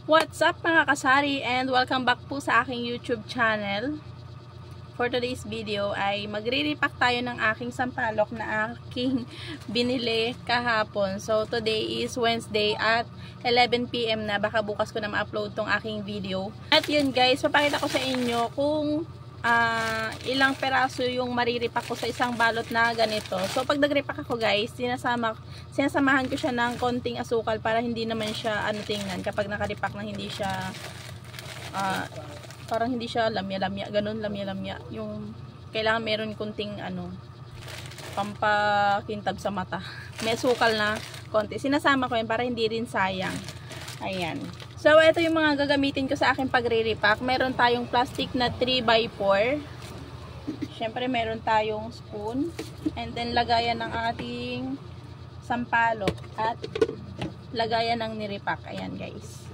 What's up mga kasari, and welcome back po sa aking YouTube channel. For today's video ay magre-repack tayo ng aking sampalok na aking binili kahapon. So today is Wednesday at 11 PM na, baka bukas ko na ma-upload tong aking video. At yun guys, papakita ko sa inyo kung ilang peraso yung mariripak ko sa isang balot na ganito. So pag nagripak ako guys, sinasamahan ko siya ng konting asukal para hindi naman siya tingnan kapag nakaripak na hindi siya parang hindi siya lamya-lamya, ganun lamya-lamya. Yung kailangan meron konting pampakintab sa mata. May asukal na konti. Sinasama ko yan para hindi rin sayang. Ayan. So, ito yung mga gagamitin ko sa aking pagre-repack. Meron tayong plastic na 3x4. Siyempre, meron tayong spoon. And then, lagayan ng ating sampalok. At lagayan ng nirepack. Ayan, guys.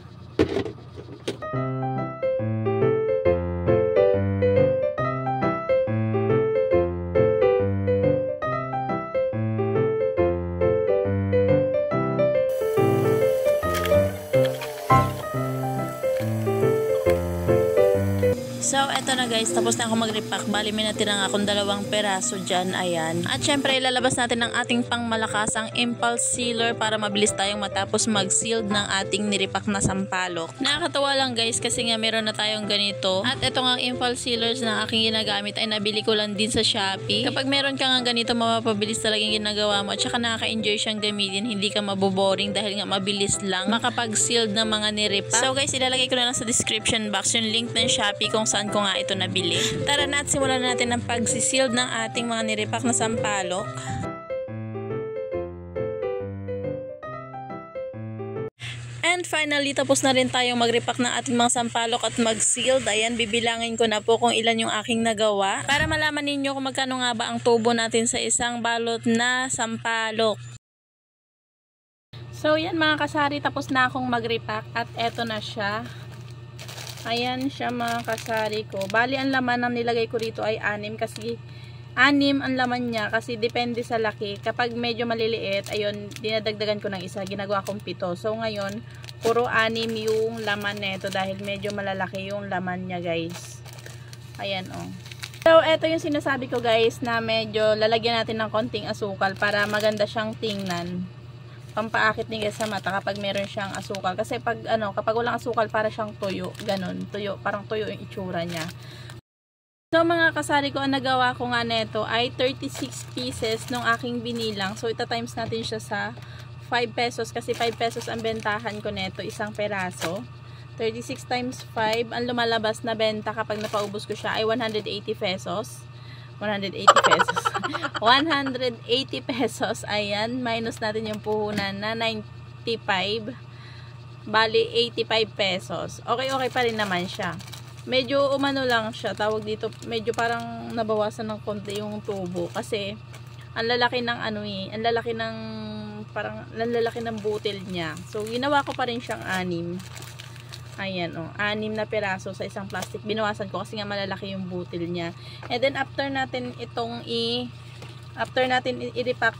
So, eto na guys, tapos na ako mag-repack. Bali, may natin akong 2 peraso dyan, ayan. At syempre, ilalabas natin ang ating pangmalakasang impulse sealer para mabilis tayong matapos mag-sealed ng ating nirepack na sampalok. Nakakatawa lang guys, kasi nga meron na tayong ganito. At ito nga impulse sealers na aking ginagamit ay nabili ko lang din sa Shopee. Kapag meron ka nga ganito, mapapabilis talagang ginagawa mo. At saka nakaka-enjoy siyang gamitin, hindi ka maboboring dahil nga mabilis lang makapag-sealed ng mga nirepack. So guys, ilalagay ko na lang sa description box yung link ng Shopee kung saan ko nga ito nabili. Tara na at simulan natin ang pag-sealed ng ating mga nirepack na sampalok. And finally, tapos na rin tayong mag-repack ng ating mga sampalok at mag-sealed. Ayan, bibilangin ko na po kung ilan yung aking nagawa para malaman ninyo kung magkano nga ba ang tubo natin sa isang balot na sampalok. So yan mga kasari, tapos na akong mag-repack at eto na siya. Ayan siya mga kasari ko. Bali, ang laman ng nilagay ko rito ay 6 kasi 6 ang laman niya kasi depende sa laki. Kapag medyo maliliit, ayun, dinadagdagan ko ng isa. Ginagawa kong 7. So, ngayon, puro 6 yung laman nito dahil medyo malalaki yung laman niya guys. Ayan oh. So, eto yung sinasabi ko guys na medyo lalagyan natin ng konting asukal para maganda siyang tingnan. Pampaakit din guys sa mata kapag meron siyang asukal. Kasi pag kapag walang asukal, para siyang tuyo. Ganon. Tuyo. Parang tuyo yung itsura niya. So mga kasari ko, ang nagawa ko nga neto ay 36 pieces nung aking binilang. So ita times natin siya sa 5 pesos. Kasi 5 pesos ang bentahan ko neto, isang peraso. 36 times 5. Ang lumalabas na benta kapag napaubos ko siya ay 180 pesos. 180 pesos. 180 pesos. Ayan. Minus natin yung puhunan na 95. Bali, 85 pesos. Okay pa rin naman siya. Medyo umano lang siya. Tawag dito, medyo parang nabawasan ng konti yung tubo. Kasi, ang lalaki ng ang lalaki ng, parang, ang lalaki ng butil niya. So, ginawa ko pa rin siyang 6. Ayan, 6 na peraso sa isang plastic. Binawasan ko kasi nga malalaki yung butil niya. And then, after natin i-repack,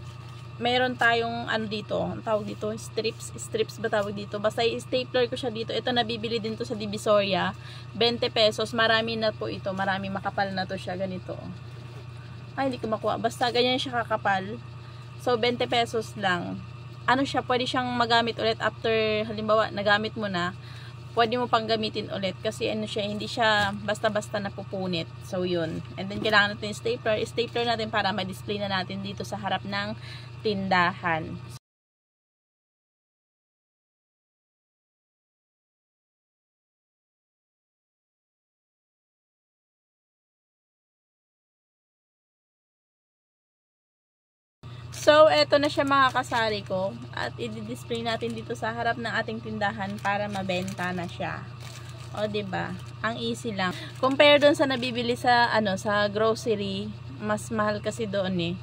meron tayong dito, ang tawag dito, strips ba tawag dito? Basta i-stapler ko siya dito. Ito nabibili din to sa Divisoria. 20 pesos. Marami na po ito. Marami, makapal na to siya. Ganito. Ay, hindi ko makuha. Basta ganyan siya kakapal. So, 20 pesos lang. Siya, pwede siyang magamit ulit after, halimbawa, nagamit mo na. Pwede mo pang gamitin ulit kasi siya, hindi siya basta-basta napupunit. So, yun. And then, kailangan natin stapler natin para ma-display na natin dito sa harap ng tindahan. So, eto na siya mga kasari ko. At i-display natin dito sa harap ng ating tindahan para mabenta na siya. O, diba? Ang easy lang. Compare doon sa nabibili sa, sa grocery, mas mahal kasi doon eh.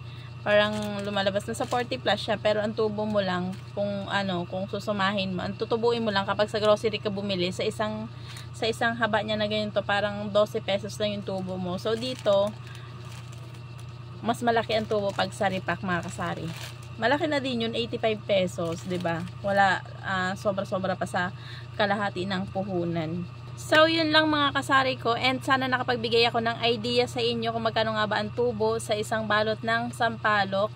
Parang lumalabas na sa 40 plus siya, pero ang tubo mo lang, kung susumahin mo, ang tutubuin mo lang kapag sa grocery ka bumili, sa isang haba niya na ganito, parang 12 pesos lang yung tubo mo. So, dito, mas malaki ang tubo pag sa repack mga kasari. malaki na din yun, 85 pesos, 'di ba? Wala sobra-sobra pa sa kalahati ng puhunan. So, yun lang mga kasari ko, and sana nakapagbigay ako ng idea sa inyo kung magkano nga ba ang tubo sa isang balot ng sampalok.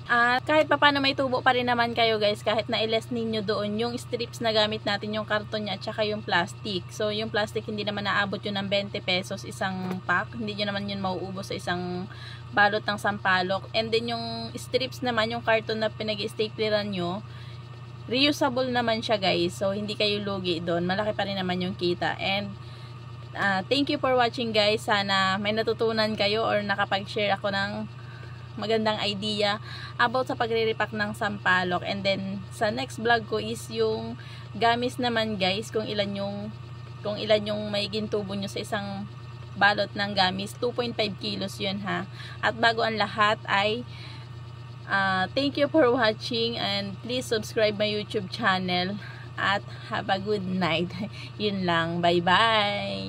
At kahit pa paano may tubo pa rin naman kayo guys, kahit na i-less ninyo doon yung strips na gamit natin, yung karton niya at saka yung plastic. So yung plastic hindi naman naabot yun ng 20 pesos isang pack, hindi nyo naman yun mauubos sa isang balot ng sampalok. And then yung strips naman, yung karton na pinag-stapleran nyo, reusable naman siya guys, so hindi kayo lugi doon, malaki pa rin naman yung kita. And thank you for watching guys, sana may natutunan kayo or nakapag-share ako ng magandang idea about sa pagre-repack ng sampalok. And then sa next vlog ko is yung gamis naman guys, kung ilan yung may gintubo nyo sa isang balot ng gamis. 2.5 kilos yun ha. At bago ang lahat ay thank you for watching, and please subscribe my YouTube channel at have a good night. Yun lang, bye bye.